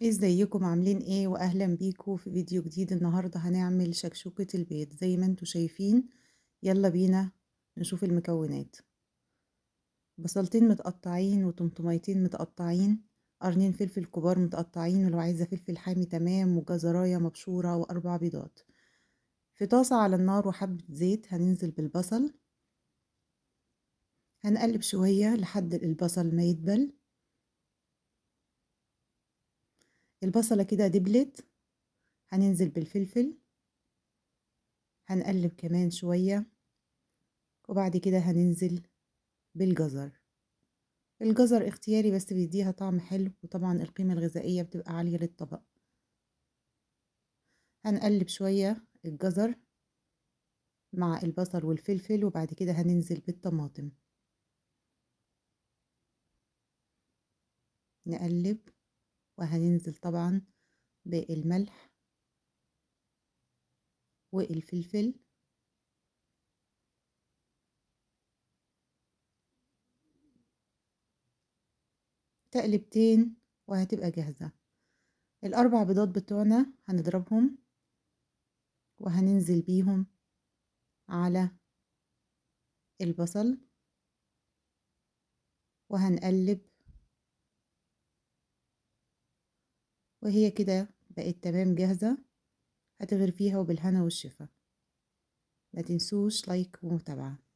ازيكم عاملين ايه واهلا بيكم في فيديو جديد. النهارده هنعمل شكشوكة البيض زي ما انتوا شايفين. يلا بينا نشوف المكونات. بصلتين متقطعين وطماطميتين متقطعين، قرنين فلفل كبار متقطعين، ولو عايزه فلفل حامي تمام، وجزرايه مبشوره، واربع بيضات. في طاسه على النار وحبه زيت هننزل بالبصل، هنقلب شويه لحد البصل ما يدبل. البصله كده دبلت، هننزل بالفلفل، هنقلب كمان شويه، وبعد كده هننزل بالجزر. الجزر اختياري بس بيديها طعم حلو، وطبعا القيمة الغذائية بتبقى عالية للطبق. هنقلب شوية الجزر مع البصل والفلفل، وبعد كده هننزل بالطماطم، نقلب، وهننزل طبعا بالملح والفلفل، تقلبتين وهتبقى جاهزة. الأربع بيضات بتوعنا هنضربهم وهننزل بيهم على البصل، وهنقلب، وهي كده بقت تمام جاهزة. هتغرفيها وبالهنا والشفا. ما تنسوش لايك ومتابعة.